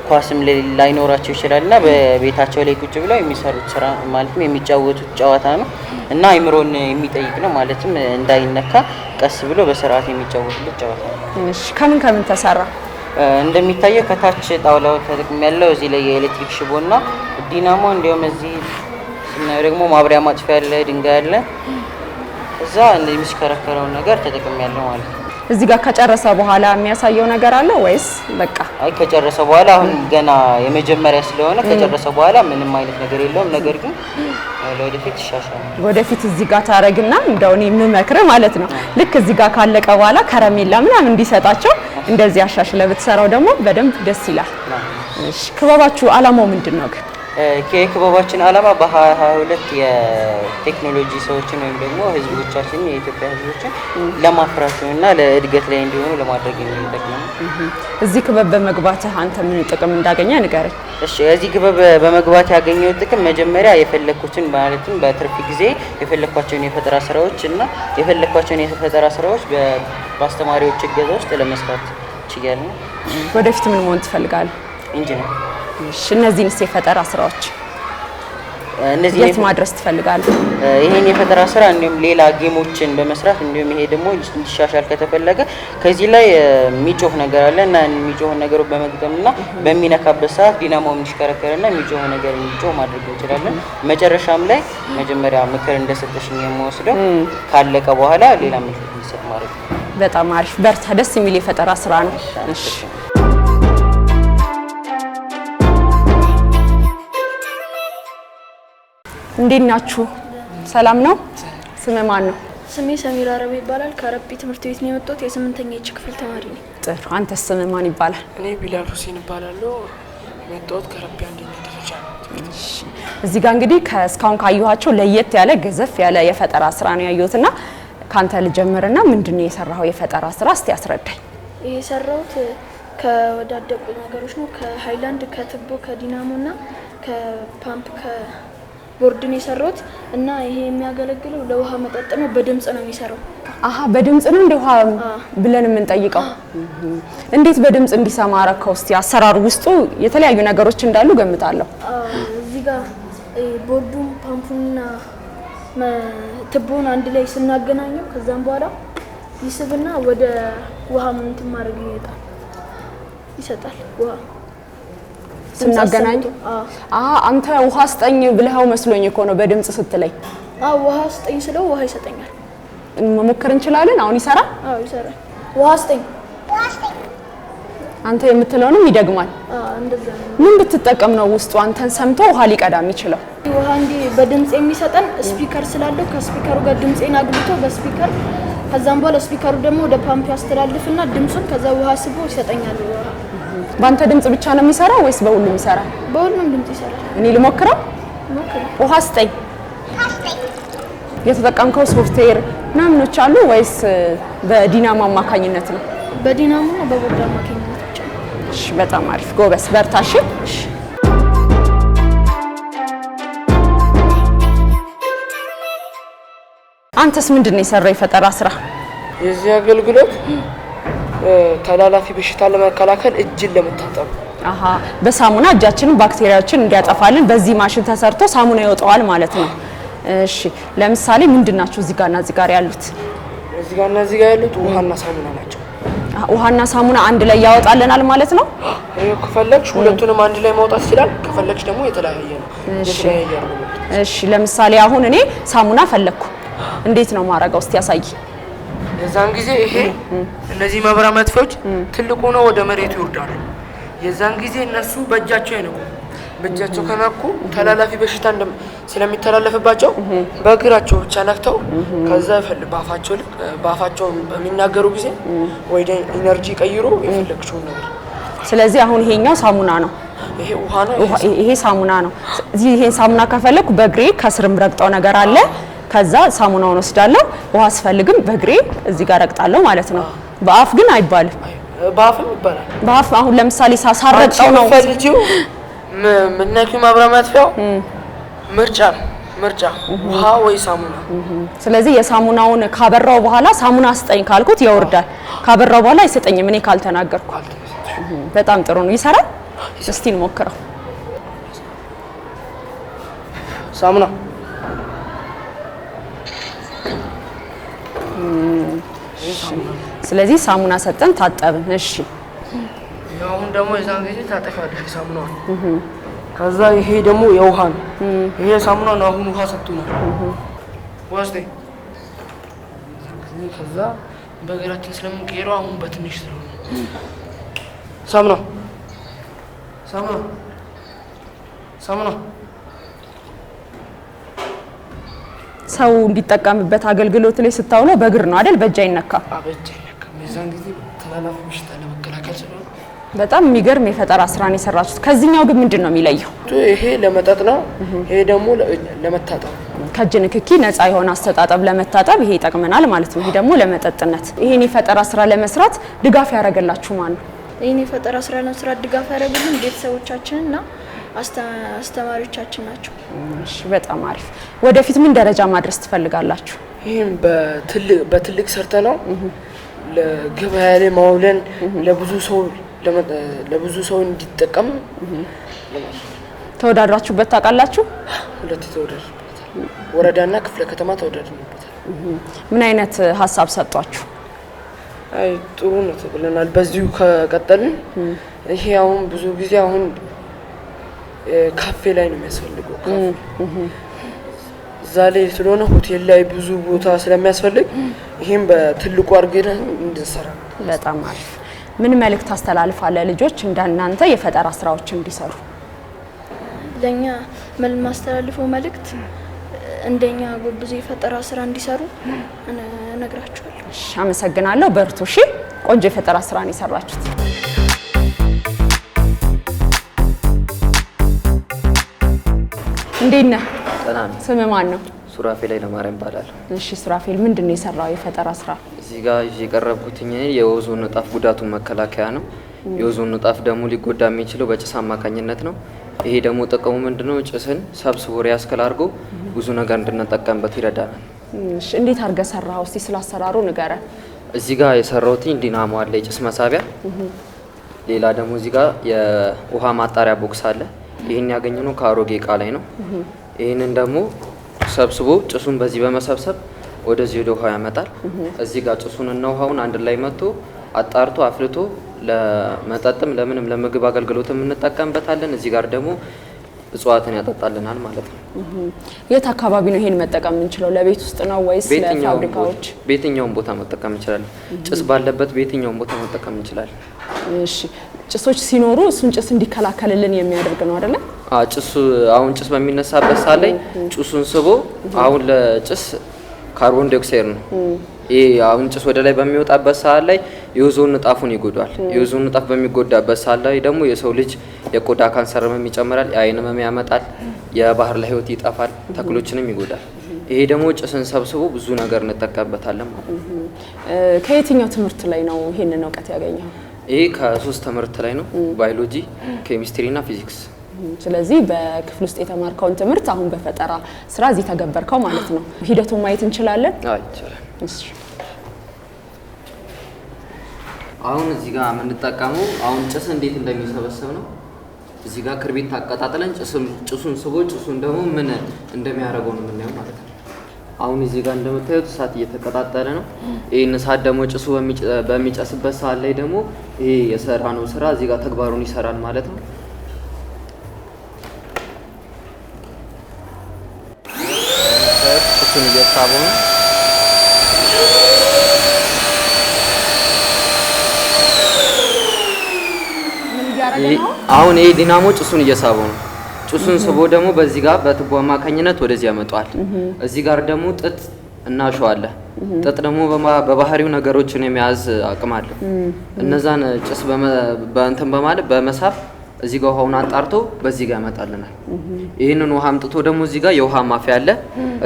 ኳስም ላይኖራቸው ይችላልና በቤታቸው ላይ ቁጭ ብለው የሚሰሩት ስራ ማለትም የሚጫወቱት ጨዋታ ነው እና አይምሮን የሚጠይቅ ነው። ማለትም እንዳይነካ ቀስ ብሎ በስርዓት የሚጫወቱት ጨዋታ ነው። እሺ ከምን ከምን ተሰራ? እንደሚታየው ከታች ጣውላው ተጠቅም ያለው እዚህ ላይ የኤሌክትሪክ ሽቦና ዲናሞ እንዲሁም እዚህ ስናየው ደግሞ ማብሪያ ማጥፊያ ያለ ድንጋይ ያለ እዛ እንደዚህ የሚሽከረከረው ነገር ተጠቅም ያለው ማለት ነው። እዚህ ጋር ከጨረሰ በኋላ የሚያሳየው ነገር አለ ወይስ በቃ? አይ ከጨረሰ በኋላ አሁን ገና የመጀመሪያ ስለሆነ ከጨረሰ በኋላ ምንም አይነት ነገር የለውም። ነገር ግን ለወደፊት ይሻሻላል። ወደፊት እዚህ ጋር ታረግና እንደው እኔ የምመክርህ ማለት ነው ልክ እዚህ ጋር ካለቀ በኋላ ከረሜላ ምናምን እንዲሰጣቸው እንደዚህ አሻሽለ ብትሰራው ደግሞ በደንብ ደስ ይላል። እሺ ክበባችሁ አላማው ምንድነው ግን? የክበባችን አላማ በ2022 የቴክኖሎጂ ሰዎችን ወይም ደግሞ ህዝቦቻችን የኢትዮጵያ ህዝቦችን ለማፍራት እና ለእድገት ላይ እንዲሆኑ ለማድረግ የሚጠቅም ነው። እዚህ ክበብ በመግባትህ አንተ ምን ጥቅም እንዳገኘ ንገረኝ። እሺ እዚህ ክበብ በመግባት ያገኘው ጥቅም መጀመሪያ የፈለኩትን ማለትም በትርፍ ጊዜ የፈለኳቸውን የፈጠራ ስራዎች እና የፈለኳቸውን የፈጠራ ስራዎች በአስተማሪዎች እገዛ ውስጥ ለመስራት ችያለሁ። ወደፊት ምን መሆን ትፈልጋለህ? ኢንጂነር። እሺ እነዚህንስ የፈጠራ ስራዎች የት ማድረስ ትፈልጋለህ? ይሄን የፈጠራ ስራ እንዲሁም ሌላ ጌሞችን በመስራት እንዲሁም ይሄ ደግሞ እንዲሻሻል ከተፈለገ ከዚህ ላይ የሚጮህ ነገር አለ እና የሚጮህ ነገሩ በመግጠምና በሚነካበት ሰዓት ዲናሞ እንዲሽከረከርና የሚጮህ ነገር እንዲጮህ ማድረግ እንችላለን። መጨረሻም ላይ መጀመሪያ ምክር እንደሰጠሽኝ የምወስደው ካለቀ በኋላ ሌላ ምክር እንዲሰጥ ማለት ነው። በጣም አሪፍ በርታ። ደስ የሚል የፈጠራ ስራ ነው። እሺ እንዴት ናችሁ? ሰላም ነው? ስም ማን ነው? ስሜ ሰሚራ አረብ ይባላል። ከረቢ ትምህርት ቤት ነው የመጣሁት። የስምንተኛ ክፍል ተማሪ ነኝ። ጥሩ። አንተ ስም ማን ይባላል? እኔ ቢላል ሁሴን እባላለሁ። የመጣሁት ከረቢ አንደኛ ደረጃ ነው። እሺ እዚህ ጋር እንግዲህ ከእስካሁን ካየኋቸው ለየት ያለ ገዘፍ ያለ የፈጠራ ስራ ነው ያየሁትና ካንተ ልጀምርና ምንድነው የሰራው የፈጠራ ስራ እስቲ አስረዳኝ። ይሄ የሰራሁት ከወዳደቁ ነገሮች ነው። ከሃይላንድ፣ ከትቦ፣ ከዲናሞና ከፓምፕ ቦርድን የሰራሁት እና ይሄ የሚያገለግለው ለውሃ መጠጥ ነው። በድምጽ ነው የሚሰራው። አሃ በድምጽ ነው እንደ ውሃ ብለን የምንጠይቀው። እንዴት በድምጽ እንዲሰማ አረከው? እስቲ አሰራሩ ውስጡ የተለያዩ ነገሮች እንዳሉ ገምታለሁ። እዚህ ጋር ቦርዱን ፓምፑና ትቦን አንድ ላይ ስናገናኘው ከዛም በኋላ ይስብና ወደ ውሃ ምን ማድረግ ይሰጣል። ውሃ ስናገናኝ አንተ ውሃ ስጠኝ ብለኸው መስሎኝ እኮ ነው በድምጽ ስትለኝ። ውሃ ስጠኝ ስለው ውሃ ይሰጠኛል። መሞከር እንችላለን? አሁን ይሰራል? ይሰራል። ውሃ ስጠኝ አንተ የምትለውንም ይደግማል። እንደዛ ነው። ምን ብትጠቀም ነው ውስጡ አንተን ሰምቶ ውሃ ሊቀዳ የሚችለው? ውሃ እንዲ በድምጽ የሚሰጠን ስፒከር ስላለው ከስፒከሩ ጋር ድምጽን አግብቶ በስፒከር ከዛም በኋላ ስፒከሩ ደግሞ ወደ ፓምፕ ያስተላልፍና ድምጹን ከዛ ውሃ ስቦ ይሰጠኛል። ውሃ ባንተ ድምጽ ብቻ ነው የሚሰራው ወይስ በሁሉም ይሰራል? በሁሉም ድምጽ ይሰራል። እኔ ልሞክረው። ውሃ ስጠኝ። የተጠቀምከው ሶፍትዌር ምናምኖች አሉ ወይስ በዲናሞ አማካኝነት ነው? በዲናሞ ነው በቦርድ አማካኝነት ብቻ። እሺ በጣም አሪፍ ጎበስ፣ በርታሽ። አንተስ ምንድነው የሰራው የፈጠራ ስራ? የዚህ አገልግሎት ተላላፊ በሽታ ለመከላከል እጅን ለመታጠብ። በሳሙና እጃችንን ባክቴሪያዎችን እንዲያጠፋልን በዚህ ማሽን ተሰርቶ ሳሙና ይወጣዋል ማለት ነው። እሺ ለምሳሌ ምንድናቸው እዚህ ጋርና እዚህ ጋር ያሉት? እዚህ ጋርና እዚህ ጋር ያሉት ውሃና ሳሙና ናቸው። ውሃና ሳሙና አንድ ላይ ያወጣልናል ማለት ነው። ከፈለግሽ ሁለቱንም አንድ ላይ ማውጣት ይችላል። ከፈለግሽ ደግሞ የተለያየ ነው። እሺ ለምሳሌ አሁን እኔ ሳሙና ፈለግኩ፣ እንዴት ነው ማረጋው? እስቲ ያሳይ። የዛን ጊዜ ይሄ እነዚህ መብራት መጥፊያዎች ትልቁ ነው ወደ መሬቱ ይወርዳሉ። የዛን ጊዜ እነሱ በእጃቸው አይነኩ። በእጃቸው ከነኩ ተላላፊ በሽታ ስለሚተላለፍባቸው በእግራቸው ብቻ ነክተው ከዛ በአፋቸው በሚናገሩ ጊዜ ወደ ኢነርጂ ቀይሮ የፈለግሽውን ነገር። ስለዚህ አሁን ይሄኛው ሳሙና ነው፣ ይሄ ውሃ ነው፣ ይሄ ሳሙና ነው። እዚህ ይሄን ሳሙና ከፈለኩ በእግሬ ከስርም ረግጠው ነገር አለ። ከዛ ሳሙናውን ወስዳለሁ። ውሃ ስፈልግም በእግሬ እዚህ ጋር ረግጣለሁ ማለት ነው። በአፍ ግን አይባልም። በአፍም ይባላል። በአፍ አሁን ለምሳሌ ሳረግጠው ነው ፈልጂው ምንነኪው መብራት መጥፊያው ምርጫ ውሃ ወይ ሳሙና። ስለዚህ የሳሙናውን ካበራው በኋላ ሳሙና ስጠኝ ካልኩት ይወርዳል። ካበራው በኋላ አይሰጠኝም እኔ ካልተናገርኩ። በጣም ጥሩ ነው። ይሰራል። እስቲ እንሞክረው። ሳሙና ስለዚህ ሳሙና ሰጠን፣ ታጠብን። እሺ አሁን ደግሞ የዛን ጊዜ ታጠፋለሽ ሳሙናውን። ከዛ ይሄ ደግሞ የውሃ ነው። ይሄ ሳሙና ነው። አሁን ውሃ ሰጥቶናል። ወስዴ ከዛ በእግራችን ስለምንቀይረው አሁን በትንሽ ስለሆነ ሳሙና ሰው እንዲጠቀምበት አገልግሎት ላይ ስታውለው በእግር ነው አይደል? በእጅ አይነካም። በእጅ አይነካም። የዛን ጊዜ ተላላፊ በሽታ ለመከላከል ስለሆነ በጣም የሚገርም የፈጠራ ስራን የሰራችሁት። ከዚህኛው ግን ምንድን ነው የሚለየው? ይሄ ለመጠጥ ነው። ይሄ ደግሞ ለመታጠብ፣ ከእጅ ንክኪ ነፃ የሆነ አስተጣጠብ ለመታጠብ ይሄ ይጠቅመናል ማለት ነው። ይሄ ደግሞ ለመጠጥነት። ይሄን የፈጠራ ስራ ለመስራት ድጋፍ ያደረገላችሁ ማን ነው? ይሄን የፈጠራ ስራ ለመስራት ድጋፍ ያደረጉልን ቤተሰቦቻችንና አስተማሪዎቻችን ናቸው። እሺ በጣም አሪፍ። ወደፊት ምን ደረጃ ማድረስ ትፈልጋላችሁ? ይሄን በትልቅ ሰርተ ነው ለገበያ ላይ ማውለን ለብዙ ሰው እንዲጠቀም። ተወዳድራችሁበት ታውቃላችሁ? ሁለት ተወዳድረንበታል። ወረዳና ክፍለ ከተማ ተወዳድረንበታል። ምን አይነት ሀሳብ ሰጧችሁ? አይ ጥሩ ነው ተብለናል። በዚሁ ከቀጠልን ይሄ አሁን ብዙ ጊዜ አሁን ካፌ ላይ ነው የሚያስፈልገው። እዛ ላይ ስለሆነ ሆቴል ላይ ብዙ ቦታ ስለሚያስፈልግ ይሄን በትልቁ አድርገን እንድንሰራ። በጣም አሪፍ። ምን መልእክት አስተላልፋለህ ልጆች እንደናንተ የፈጠራ ስራዎችን እንዲሰሩ? ለኛ ማስተላልፈው መልእክት እንደኛ ጎብዞ የፈጠራ ስራ እንዲሰሩ እነግራቸዋለሁ። እሺ አመሰግናለሁ። በርቱ። እሺ ቆንጆ የፈጠራ ስራን የሰራችሁት። እንዴት ነህ? ሰላም። ስም ማን ነው? ሱራፌል ለማርያም ይባላል። እሺ ሱራፌል፣ ምንድነው የሰራው የፈጠራ ስራ? እዚህ ጋር የቀረብኩትኝ የኦዞን ንጣፍ ጉዳቱን መከላከያ ነው። የኦዞን ንጣፍ ደግሞ ሊጎዳ የሚችለው በጭስ አማካኝነት ነው። ይሄ ደግሞ ጥቅሙ ምንድነው? ጭስን ሰብስቦ ሪያስከል አድርጎ ብዙ ነገር እንድንጠቀምበት ይረዳናል። እሺ እንዴት አድርገህ ሰራኸው? እስቲ ስላሰራሩ ንገረን። እዚህ ጋር የሰራሁት ዲናሞ አለ፣ የጭስ መሳቢያ። ሌላ ደግሞ እዚህ ጋር የውሃ ማጣሪያ ቦክስ አለ። ይሄን ያገኘነው ከአሮጌ እቃ ላይ ነው። ይሄንን ደግሞ ሰብስቦ ጭሱን በዚህ በመሰብሰብ ወደዚህ ወደ ውሃው ያመጣል። እዚህ ጋር ጭሱንና ውሃውን አንድ ላይ መጥቶ አጣርቶ አፍልቶ ለመጠጥም ለምንም ለምግብ አገልግሎትም እንጠቀምበታለን። እዚህ ጋር ደግሞ እጽዋትን ያጠጣልናል ማለት ነው። የት አካባቢ ነው ይሄን መጠቀም የምንችለው? ለቤት ውስጥ ነው ወይስ ለፋብሪካዎች? በየትኛውም ቦታ መጠቀም እንችላለን። ጭስ ባለበት በየትኛውም ቦታ መጠቀም እንችላለን። እሺ ጭሶች ሲኖሩ እሱን ጭስ እንዲከላከልልን የሚያደርግ ነው አይደለ? ጭሱ አሁን ጭስ በሚነሳበት ሰዓት ላይ ጭሱን ስቦ አሁን ለጭስ ካርቦን ዳይኦክሳይድ ነው። ይሄ አሁን ጭስ ወደ ላይ በሚወጣበት ሰዓት ላይ የኦዞን ንጣፉን ይጎዳል። የኦዞን ንጣፍ በሚጎዳበት ሰዓት ላይ ደግሞ የሰው ልጅ የቆዳ ካንሰር ህመም ይጨምራል፣ የአይን ህመም ያመጣል፣ የባህር ላይ ህይወት ይጠፋል፣ ተክሎችንም ይጎዳል። ይሄ ደግሞ ጭስን ሰብስቦ ብዙ ነገር እንጠቀምበታለን ማለት ነው። ከየትኛው ትምህርት ላይ ነው ይሄንን እውቀት ያገኘው? ይሄ ከ3 ትምህርት ላይ ነው፣ ባዮሎጂ፣ ኬሚስትሪ እና ፊዚክስ። ስለዚህ በክፍል ውስጥ የተማርከውን ትምህርት አሁን በፈጠራ ስራ እዚህ ተገበርከው ማለት ነው። ሂደቱን ማየት እንችላለን? አይ ይቻላል። እሺ አሁን እዚህ ጋር የምንጠቀመው አሁን ጭስ እንዴት እንደሚሰበሰብ ነው። እዚህ ጋር ክርቢት ታቀጣጥለን ጭሱን ስቦ ጭሱን ደግሞ ምን እንደሚያደርገው ነው የምናየው ማለት ነው። አሁን እዚህ ጋር እንደምታዩት እሳት እየተቀጣጠለ ነው። ይሄን እሳት ደግሞ ጭሱ በሚጨስበት ሰዓት ላይ ደግሞ ይሄ የሰራነው ስራ እዚህ ጋር ተግባሩን ይሰራል ማለት ነው። ጭሱን እየሳቡ ነው። አሁን ይሄ ዲናሞ ጭሱን እየሳበው ነው። ጭሱን ስቦ ደግሞ በዚህ ጋር በቱቦ አማካኝነት ወደዚህ ያመጣዋል። እዚህ ጋር ደግሞ ጥጥ እናሸዋለን። ጥጥ ደግሞ በባህሪው ነገሮችን የመያዝ አቅም አለው። እነዛን ጭስ በእንትን በማለት በመሳብ እዚህ ጋር ውሃውን አጣርቶ በዚህ ጋር ያመጣልናል። ይሄንን ውሃ አምጥቶ ደግሞ እዚህ ጋር የውሃ ማፊያ አለ።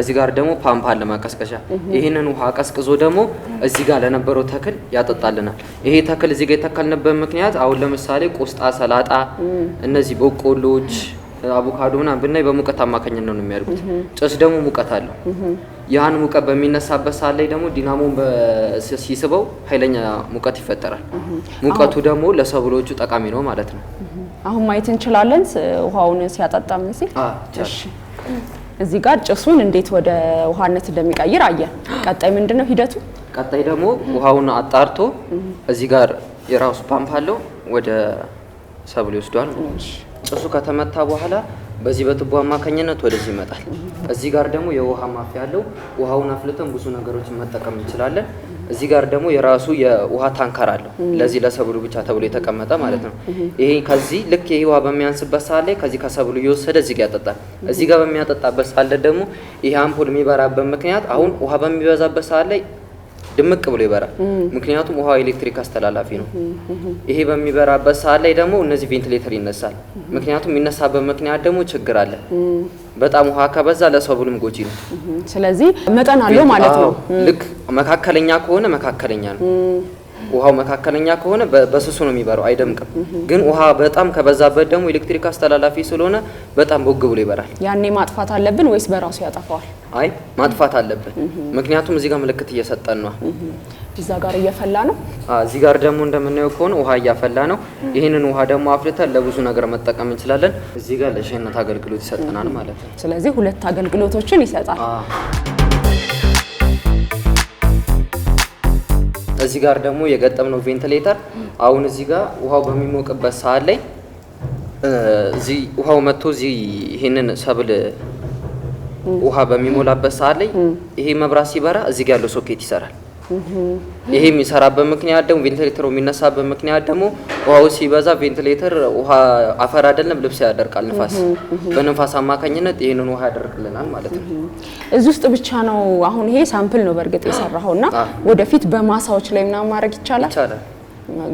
እዚህ ጋር ደግሞ ፓምፕ አለ ማቀስቀሻ። ይሄንን ውሃ ቀስቅዞ ደግሞ እዚህ ጋር ለነበረው ተክል ያጠጣልናል። ይሄ ተክል እዚህ ጋር የተከልንበት ምክንያት አሁን ለምሳሌ ቆስጣ፣ ሰላጣ፣ እነዚህ በቆሎች፣ አቮካዶ ምናምን ብናይ በሙቀት አማካኝነት ነው የሚያድጉት። ጭስ ደግሞ ሙቀት አለው። ያን ሙቀት በሚነሳበት ሰዓት ላይ ደግሞ ዲናሞን ሲስበው ኃይለኛ ሙቀት ይፈጠራል። ሙቀቱ ደግሞ ለሰብሎቹ ጠቃሚ ነው ማለት ነው። አሁን ማየት እንችላለን ውሃውን ሲያጠጣም እዚህ። እሺ እዚህ ጋር ጭሱን እንዴት ወደ ውሃነት እንደሚቀይር አየን። ቀጣይ ምንድነው ሂደቱ? ቀጣይ ደግሞ ውሃውን አጣርቶ እዚህ ጋር የራሱ ፓምፕ አለው ወደ ሰብል ይወስዷል። ጭሱ ከተመታ በኋላ በዚህ በቱቦ አማካኝነት ወደዚህ ይመጣል። እዚህ ጋር ደግሞ የውሃ ማፊያ አለው። ውሃውን አፍልተን ብዙ ነገሮችን መጠቀም እንችላለን። እዚህ ጋር ደግሞ የራሱ የውሃ ታንከር አለው። ለዚህ ለሰብሉ ብቻ ተብሎ የተቀመጠ ማለት ነው። ይሄ ከዚህ ልክ ይሄ ውሃ በሚያንስበት ሰዓት ላይ ከዚህ ከሰብሉ እየወሰደ እዚህ ጋር ያጠጣል። እዚህ ጋር በሚያጠጣበት ሰዓት ላይ ደግሞ ይሄ አምፖል የሚበራበት ምክንያት አሁን ውሃ በሚበዛበት ሰዓት ላይ ድምቅ ብሎ ይበራል። ምክንያቱም ውሃ ኤሌክትሪክ አስተላላፊ ነው። ይሄ በሚበራበት ሰዓት ላይ ደግሞ እነዚህ ቬንቲሌተር ይነሳል። ምክንያቱም የሚነሳበት ምክንያት ደግሞ ችግር አለ። በጣም ውሃ ከበዛ ለሰብሉም ጎጂ ነው። ስለዚህ መጠን አለው ማለት ነው። ልክ መካከለኛ ከሆነ መካከለኛ ነው። ውሃው መካከለኛ ከሆነ በስሱ ነው የሚበራው፣ አይደምቅም። ግን ውሃ በጣም ከበዛበት ደግሞ ኤሌክትሪክ አስተላላፊ ስለሆነ በጣም ቦግ ብሎ ይበራል። ያኔ ማጥፋት አለብን ወይስ በራሱ ያጠፋዋል? አይ ማጥፋት አለብን። ምክንያቱም እዚህ ጋር ምልክት እየሰጠን ነው። እዛ ጋር እየፈላ ነው። እዚህ ጋር ደግሞ እንደምናየው ከሆነ ውሃ እያፈላ ነው። ይህንን ውሃ ደግሞ አፍልተን ለብዙ ነገር መጠቀም እንችላለን። እዚህ ጋር ለሻይነት አገልግሎት ይሰጠናል ማለት ነው። ስለዚህ ሁለት አገልግሎቶችን ይሰጣል። እዚህ ጋር ደግሞ የገጠምነው ቬንቲሌተር አሁን እዚህ ጋር ውሃው በሚሞቅበት ሰዓት ላይ እዚህ ውሃው መጥቶ እዚህ ይሄንን ሰብል ውሃ በሚሞላበት ሰዓት ላይ ይሄ መብራት ሲበራ እዚህ ጋር ያለው ሶኬት ይሰራል። ይሄ የሚሰራበት ምክንያት ደግሞ ቬንቲሌተሩ የሚነሳበት ምክንያት ደግሞ ውሃው ሲበዛ ቬንቲሌተር ውሃ አፈር አይደለም ልብስ ያደርቃል። ንፋስ በንፋስ አማካኝነት ይሄንን ውሃ ያደርቅልናል ማለት ነው። እዚህ ውስጥ ብቻ ነው አሁን ይሄ ሳምፕል ነው በእርግጥ የሰራውና ወደፊት በማሳዎች ላይ ምናምን ማድረግ ይቻላል።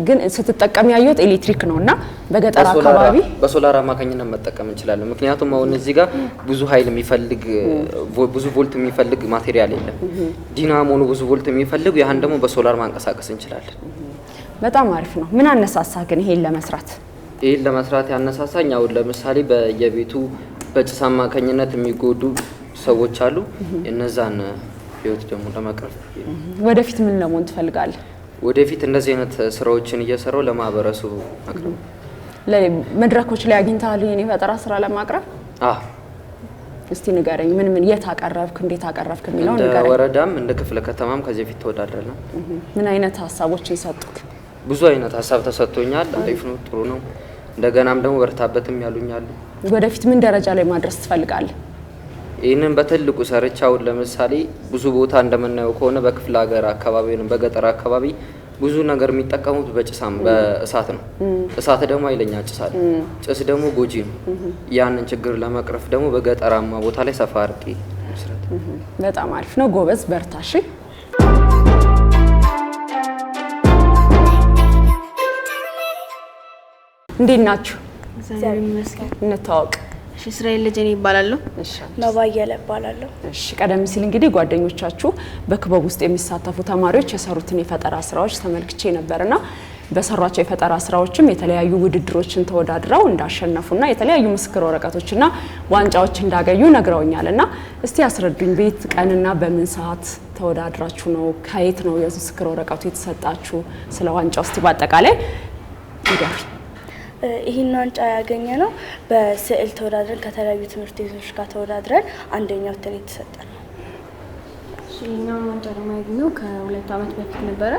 ግን ስትጠቀም ያየሁት ኤሌክትሪክ ነውና በገጠር አካባቢ በሶላር አማካኝነት መጠቀም እንችላለን። ምክንያቱም አሁን እዚህ ጋር ብዙ ኃይል የሚፈልግ ብዙ ቮልት የሚፈልግ ማቴሪያል የለም። ዲናሞ ነው ብዙ ቮልት የሚፈልግ፣ ያን ደግሞ በሶላር ማንቀሳቀስ እንችላለን። በጣም አሪፍ ነው። ምን አነሳሳ ግን ይሄን ለመስራት? ይህን ለመስራት ያነሳሳኝ አሁን ለምሳሌ በየቤቱ በጭስ አማካኝነት የሚጎዱ ሰዎች አሉ። እነዛን ህይወት ደግሞ ለመቅረፍ ወደፊት ምን ለመሆን ትፈልጋለህ? ወደፊት እንደዚህ አይነት ስራዎችን እየሰራው ለማህበረሰቡ ማቅረብ። መድረኮች ላይ አግኝተሃል የኔ ፈጠራ ስራ ለማቅረብ? እስቲ ንገረኝ። ምን የት አቀረብክ? እንዴት አቀረብክ የሚለው ንገረኝ። እንደ ወረዳም እንደ ክፍለ ከተማም ከዚህ በፊት ተወዳድረናል። ምን አይነት ሀሳቦችን ሰጡክ? ብዙ አይነት ሀሳብ ተሰጥቶኛል። አሪፍ ነው፣ ጥሩ ነው። እንደገናም ደግሞ በርታበትም ያሉኛሉ። ወደፊት ምን ደረጃ ላይ ማድረስ ትፈልጋለህ? ይህንን በትልቁ ሰርቻ አሁን ለምሳሌ ብዙ ቦታ እንደምናየው ከሆነ በክፍለ ሀገር አካባቢ ወይም በገጠር አካባቢ ብዙ ነገር የሚጠቀሙት በእሳት ነው። እሳት ደግሞ ኃይለኛ ጭስ አለ። ጭስ ደግሞ ጎጂ ነው። ያንን ችግር ለመቅረፍ ደግሞ በገጠራማ ቦታ ላይ ሰፋ አድርጌ መስራት። በጣም አሪፍ ነው። ጎበዝ፣ በርታሽ። እንዴት ናችሁ? እግዚአብሔር ይመስገን። እንታወቅ። እሺ፣ እስራኤል ልጅ እኔ ይባላል። እሺ፣ ነባየለ ይባላል። እሺ፣ ቀደም ሲል እንግዲህ ጓደኞቻችሁ በክበብ ውስጥ የሚሳተፉ ተማሪዎች የሰሩትን የፈጠራ ስራዎች ተመልክቼ ነበርና በሰሯቸው የፈጠራ ስራዎችም የተለያዩ ውድድሮችን ተወዳድረው እንዳሸነፉና የተለያዩ ምስክር ወረቀቶችና ዋንጫዎች እንዳገኙ ነግረውኛልና እስቲ ያስረዱኝ። ቤት ቀንና በምን ሰዓት ተወዳድራችሁ ነው? ከየት ነው የምስክር ወረቀቱ የተሰጣችሁ? ስለ ዋንጫው እስቲ በአጠቃላይ ንገሩኝ። ይህን ዋንጫ ያገኘ ነው በስዕል ተወዳድረን ከተለያዩ ትምህርት ቤቶች ጋር ተወዳድረን አንደኛው ወጥተን የተሰጠን ነው። ይህኛውን ዋንጫ ደግሞ ያገኘው ከ2 ዓመት በፊት ነበረ።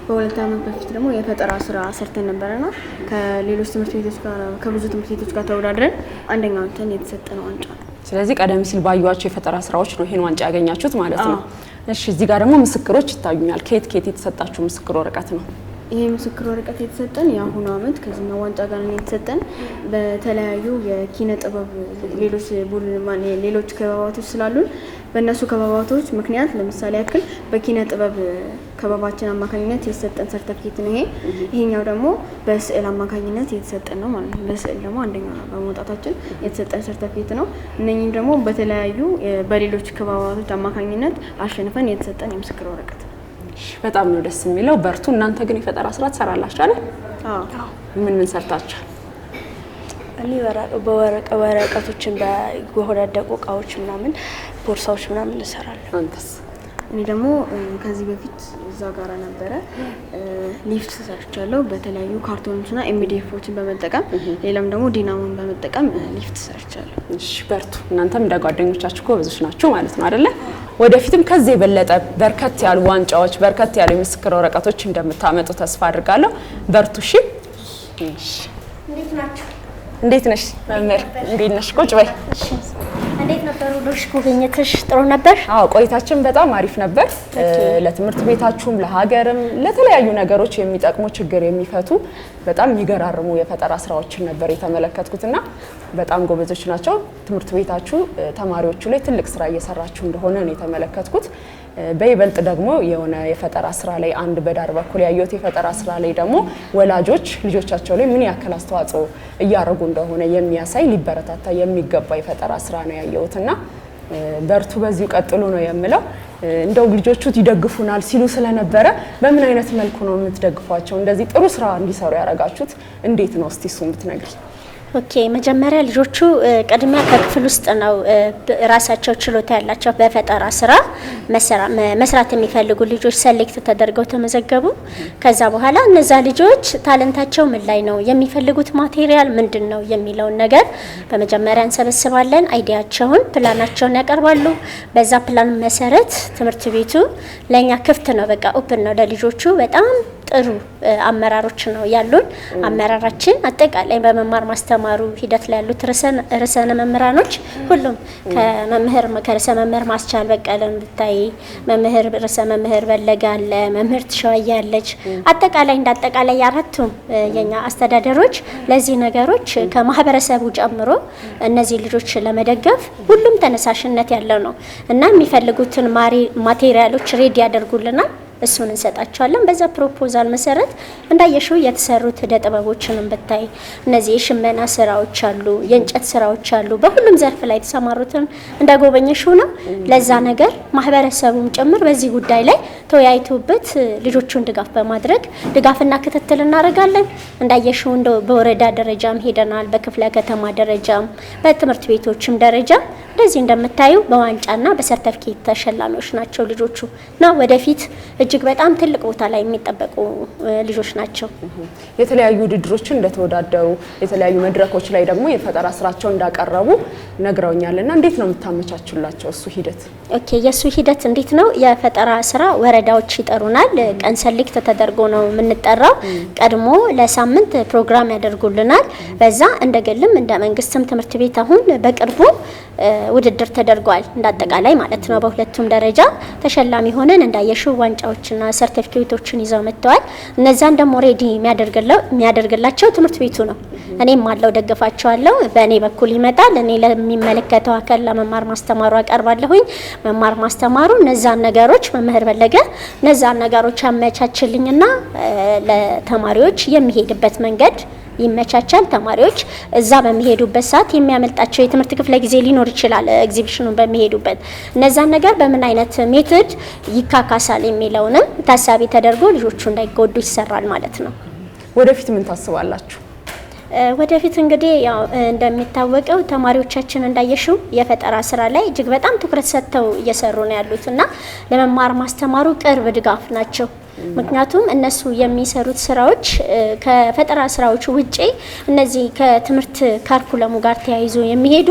በ2 ዓመት በፊት ደግሞ የፈጠራ ስራ ሰርተን ነበረና ከሌሎች ትምህርት ቤቶች ጋር ከብዙ ትምህርት ቤቶች ጋር ተወዳድረን አንደኛው ወጥተን የተሰጠን ዋንጫ ነው። ስለዚህ ቀደም ሲል ባዩዋቸው የፈጠራ ስራዎች ነው ይሄን ዋንጫ ያገኛችሁት ማለት ነው። እሺ፣ እዚህ ጋር ደግሞ ምስክሮች ይታዩኛል። ከየት የተሰጣችሁ ምስክር ወረቀት ነው? ይሄ ምስክር ወረቀት የተሰጠን የአሁኑ አመት ከዚህኛው ዋንጫ ጋር ነው የተሰጠን። በተለያዩ የኪነ ጥበብ ሌሎች ክበባቶች ስላሉን በእነሱ ክበባቶች ምክንያት ለምሳሌ ያክል በኪነ ጥበብ ክበባችን አማካኝነት የተሰጠን ሰርተፊኬት ነው። ይሄኛው ደግሞ በስዕል አማካኝነት የተሰጠን ነው ማለት ነው። በስዕል ደግሞ አንደኛ በመውጣታችን የተሰጠን ሰርተፊኬት ነው። እነኚህም ደግሞ በተለያዩ በሌሎች ክበባቶች አማካኝነት አሸንፈን የተሰጠን የምስክር ወረቀት ነው። በጣም ነው ደስ የሚለው። በርቱ። እናንተ ግን የፈጠራ ስራ ትሰራላችሁ አይደል? አዎ። ምን ሰርታችኋል? እኔ ወረቀቶችን በወዳደቁ እቃዎች ምናምን ቦርሳዎች ምናምን እንሰራለን። አንተስ? እኔ ደግሞ ከዚህ በፊት እዛ ጋራ ነበረ ሊፍት ሰርቻለሁ በተለያዩ ካርቶኖችና ኤምዲኤፎችን በመጠቀም ሌላም ደግሞ ዲናሞን በመጠቀም ሊፍት ሰርቻለሁ። እሺ፣ በርቱ። እናንተም እንደ ጓደኞቻችሁ ጎበዞች ናችሁ ማለት ነው አይደለ? ወደፊትም ከዚህ የበለጠ በርከት ያሉ ዋንጫዎች፣ በርከት ያሉ የምስክር ወረቀቶች እንደምታመጡ ተስፋ አድርጋለሁ። በርቱ። እሺ። እንዴት ናችሁ? እንዴት ነሽ መምህር? እንዴት ነሽ? ቁጭ በይ። እንዴት ነበር ውሎሽ? ጉብኝትሽ ጥሩ ነበር? አዎ፣ ቆይታችን በጣም አሪፍ ነበር። ለትምህርት ቤታችሁም ለሀገርም ለተለያዩ ነገሮች የሚጠቅሙ ችግር የሚፈቱ በጣም የሚገራርሙ የፈጠራ ስራዎችን ነበር የተመለከትኩትና በጣም ጎበዞች ናቸው። ትምህርት ቤታችሁ ተማሪዎቹ ላይ ትልቅ ስራ እየሰራችሁ እንደሆነ ነው የተመለከትኩት። በይበልጥ ደግሞ የሆነ የፈጠራ ስራ ላይ አንድ በዳር በኩል ያየሁት የፈጠራ ስራ ላይ ደግሞ ወላጆች ልጆቻቸው ላይ ምን ያክል አስተዋጽኦ እያደረጉ እንደሆነ የሚያሳይ ሊበረታታ የሚገባ የፈጠራ ስራ ነው ያየሁትና በርቱ፣ በዚሁ ቀጥሉ ነው የምለው። እንደው ልጆቹ ይደግፉናል ሲሉ ስለነበረ በምን አይነት መልኩ ነው የምትደግፏቸው? እንደዚህ ጥሩ ስራ እንዲሰሩ ያደረጋችሁት እንዴት ነው? እስቲ እሱን ብትነግሪ። ኦኬ፣ መጀመሪያ ልጆቹ ቅድሚያ ከክፍል ውስጥ ነው ራሳቸው ችሎታ ያላቸው በፈጠራ ስራ መስራት የሚፈልጉ ልጆች ሴሌክት ተደርገው ተመዘገቡ። ከዛ በኋላ እነዛ ልጆች ታለንታቸው ምን ላይ ነው፣ የሚፈልጉት ማቴሪያል ምንድን ነው የሚለውን ነገር በመጀመሪያ እንሰበስባለን። አይዲያቸውን፣ ፕላናቸውን ያቀርባሉ። በዛ ፕላን መሰረት ትምህርት ቤቱ ለኛ ክፍት ነው፣ በቃ ኦፕን ነው ለልጆቹ። በጣም ጥሩ አመራሮች ነው ያሉን። አመራራችን አጠቃላይ በመማር ማስተማሩ ሂደት ላይ ያሉት ርዕሰ መምህራኖች ሁሉም ከርዕሰ መምህር ማስቻል በቀለን ብታይ፣ መምህር ርዕሰ መምህር በለጋ አለ፣ መምህር ትሸዋያ አለች። አጠቃላይ እንዳጠቃላይ አራቱም የኛ አስተዳደሮች ለዚህ ነገሮች ከማህበረሰቡ ጨምሮ እነዚህ ልጆች ለመደገፍ ሁሉም ተነሳሽነት ያለው ነው እና የሚፈልጉትን ማቴሪያሎች ሬዲ ያደርጉልናል። እሱን እንሰጣቸዋለን። በዛ ፕሮፖዛል መሰረት እንዳየሽው የተሰሩት ዕደ ጥበቦችንም ብታይ እነዚህ የሽመና ስራዎች አሉ፣ የእንጨት ስራዎች አሉ። በሁሉም ዘርፍ ላይ የተሰማሩትን እንዳጎበኘሽው ነው። ለዛ ነገር ማህበረሰቡም ጭምር በዚህ ጉዳይ ላይ ተወያይቶበት ልጆቹን ድጋፍ በማድረግ ድጋፍና ክትትል እናደርጋለን። እንዳየሽው እንደው በወረዳ ደረጃም ሄደናል፣ በክፍለ ከተማ ደረጃም በትምህርት ቤቶችም ደረጃ እንደዚህ እንደምታዩ በዋንጫና በሰርተፍኬት ተሸላሚዎች ናቸው ልጆቹ እና ወደፊት እጅግ በጣም ትልቅ ቦታ ላይ የሚጠበቁ ልጆች ናቸው። የተለያዩ ውድድሮችን እንደተወዳደሩ የተለያዩ መድረኮች ላይ ደግሞ የፈጠራ ስራቸውን እንዳቀረቡ ነግረውኛልና እንዴት ነው የምታመቻቹላቸው እሱ ሂደት? ኦኬ የሱ ሂደት እንዴት ነው? የፈጠራ ስራ ወረዳዎች ይጠሩናል። ቀን ሰሌክት ተደርጎ ነው የምንጠራው። ቀድሞ ለሳምንት ፕሮግራም ያደርጉልናል። በዛ እንደግልም እንደ መንግስትም ትምህርት ቤት አሁን በቅርቡ ውድድር ተደርጓል። እንዳጠቃላይ ማለት ነው በሁለቱም ደረጃ ተሸላሚ ሆነን እንዳየሽው ዋንጫዎችና ሰርቲፊኬቶችን ይዘው መጥተዋል። እነዛን ደግሞ ሬዲ የሚያደርግላቸው ትምህርት ቤቱ ነው። እኔም አለው ደግፋቸዋለሁ። በእኔ በኩል ይመጣል። እኔ ለሚመለከተው አካል ለመማር ማስተማሩ አቀርባለሁኝ። መማር ማስተማሩ እነዛን ነገሮች መምህር በለገ እነዛን ነገሮች አመቻችልኝና ለተማሪዎች የሚሄድበት መንገድ ይመቻቻል። ተማሪዎች እዛ በሚሄዱበት ሰዓት የሚያመልጣቸው የትምህርት ክፍለ ጊዜ ሊኖር ይችላል። ኤግዚቢሽኑን በሚሄዱበት እነዛን ነገር በምን አይነት ሜቶድ ይካካሳል የሚለውንም ታሳቢ ተደርጎ ልጆቹ እንዳይጎዱ ይሰራል ማለት ነው። ወደፊት ምን ታስባላችሁ? ወደፊት እንግዲህ ያው እንደሚታወቀው ተማሪዎቻችን እንዳየሽው የፈጠራ ስራ ላይ እጅግ በጣም ትኩረት ሰጥተው እየሰሩ ነው ያሉትና ለመማር ማስተማሩ ቅርብ ድጋፍ ናቸው። ምክንያቱም እነሱ የሚሰሩት ስራዎች ከፈጠራ ስራዎች ውጪ እነዚህ ከትምህርት ካሪኩለሙ ጋር ተያይዞ የሚሄዱ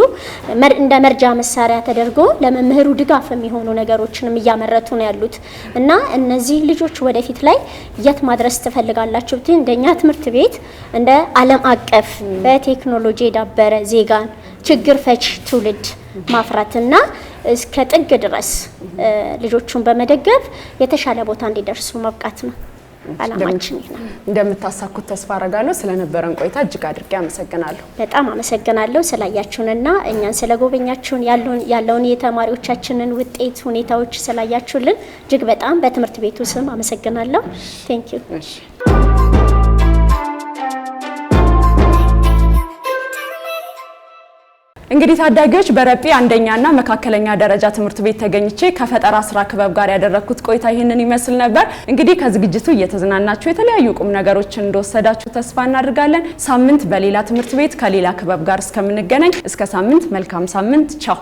እንደ መርጃ መሳሪያ ተደርጎ ለመምህሩ ድጋፍ የሚሆኑ ነገሮችንም እያመረቱ ነው ያሉት እና እነዚህ ልጆች ወደፊት ላይ የት ማድረስ ትፈልጋላችሁ? እንደኛ ትምህርት ቤት እንደ ዓለም አቀፍ በቴክኖሎጂ የዳበረ ዜጋን ችግር ፈች ትውልድ ማፍራትና እስከ ጥግ ድረስ ልጆቹን በመደገፍ የተሻለ ቦታ እንዲደርሱ ማብቃት ነው አላማችን። እንደምታሳኩት ተስፋ አረጋለሁ። ስለነበረን ቆይታ እጅግ አድርጌ አመሰግናለሁ። በጣም አመሰግናለሁ ስላያችሁንና እኛን ስለጎበኛችሁን ያለውን የተማሪዎቻችንን ውጤት ሁኔታዎች ስላያችሁልን እጅግ በጣም በትምህርት ቤቱ ስም አመሰግናለሁ። ቴንክ ዩ። እንግዲህ ታዳጊዎች በረጲ አንደኛና መካከለኛ ደረጃ ትምህርት ቤት ተገኝቼ ከፈጠራ ስራ ክበብ ጋር ያደረኩት ቆይታ ይሄንን ይመስል ነበር። እንግዲህ ከዝግጅቱ እየተዝናናችሁ የተለያዩ ቁም ነገሮችን እንደወሰዳችሁ ተስፋ እናደርጋለን። ሳምንት በሌላ ትምህርት ቤት ከሌላ ክበብ ጋር እስከምንገናኝ እስከ ሳምንት መልካም ሳምንት። ቻው።